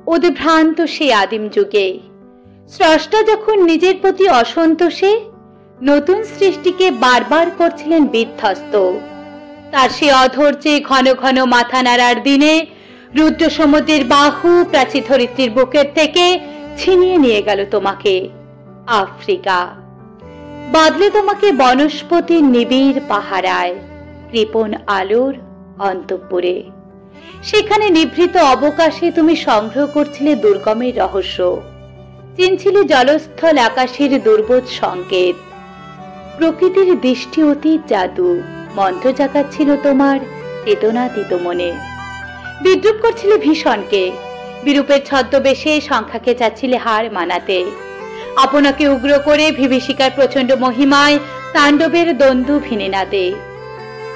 উদ্ভ্রান্ত সেই আদিম যুগে স্রষ্টা যখন নিজের প্রতি অসন্তোষে নতুন সৃষ্টিকে বারবার করছিলেন বিধ্বস্ত, তার সে অধৈর্যে ঘন ঘন মাথা নাড়ার দিনে রুদ্র সমুদ্রের বাহু প্রাচী ধরিত্রীর বুকের থেকে ছিনিয়ে নিয়ে গেল তোমাকে আফ্রিকা, বদলে তোমাকে বনস্পতির নিবিড় পাহারায়, কৃপণ আলোর অন্তঃপুরে। সেখানে নিভৃত অবকাশে তুমি সংগ্রহ করছিলে দুর্গমের রহস্য, চিনছিলে জলস্থল আকাশের দুর্বোধ সংকেত। প্রকৃতির দৃষ্টি অতীত জাদু মন্ত্র জাগাচ্ছিল তোমার চেতনাতীত মনে। বিদ্রুপ করছিলে ভীষণকে, বিরূপের ছদ্মবেশে সংখ্যাকে চাচ্ছিলে হার মানাতে। আপনাকে উগ্র করে বিভীষিকার প্রচন্ড মহিমায় তাণ্ডবের দ্বন্দ্ব ভিনে নাদে।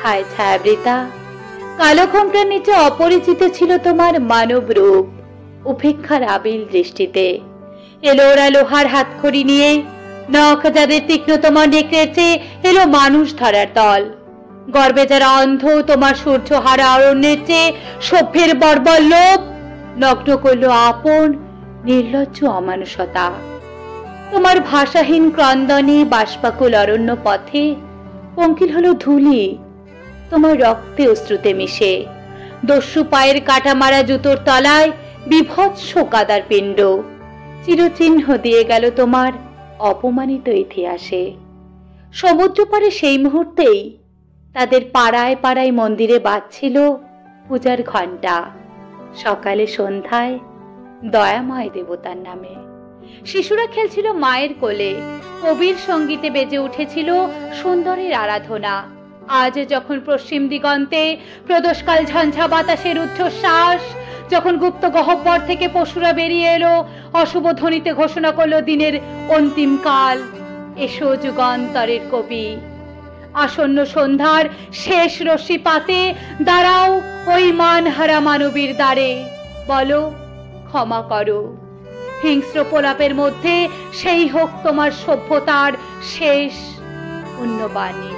হায় ছায়াবৃতা, কালো ঘোমটার নিচে অপরিচিত ছিল তোমার মানব রূপ। উপেক্ষার আবিল দৃষ্টিতে এলো ওরা লোহার হাতখড়ি নিয়ে, নখ যাদের তীক্ষ্ণতম নেকড়েছে এলো মানুষ ধরার দল। গর্বে যারা অন্ধ তোমার সূর্য হারা অরণ্যের চেয়ে সভ্যের বর্বর লোভ নগ্ন করলো আপন নির্লজ্জ অমানুষতা। তোমার ভাষাহীন ক্রন্দনে বাষ্পাকুল অরণ্য পথে পঙ্কিল হলো ধুলি তোমার রক্তে অশ্রুতে মিশে। দস্যু পায়ের কাটা মারা জুতোর তলায় বিভৎস কাদার পিণ্ড চিরচিহ্ন দিয়ে গেল তোমার অপমানিত ইতিহাসে। সমুদ্র পারে সেই মুহূর্তেই তাদের পাড়ায় পাড়ায় মন্দিরে বাজছিল পূজার ঘণ্টা, সকালে সন্ধ্যায় দয়াময় দেবতার নামে। শিশুরা খেলছিল মায়ের কোলে, কবির সঙ্গীতে বেজে উঠেছিল সুন্দরের আরাধনা। আজ যখন পশ্চিম দিগন্তে প্রদোষকাল ঝঞ্ঝা বাতাসের ঊর্ধ্বশ্বাস, যখন গুপ্ত গহ্বর থেকে পশুরা বেরিয়ে এলো অশুভ ধ্বনিতে ঘোষণা করলো দিনের অন্তিম কাল, এসো যুগান্তরের কবি। আসন্ন সন্ধ্যার শেষ রশ্মি পাতে দাঁড়াও ওই মানহারা মানবীর দ্বারে, বলো ক্ষমা করো। হিংস্র প্রলাপের মধ্যে সেই হোক তোমার সভ্যতার শেষ পুণ্যবাণী।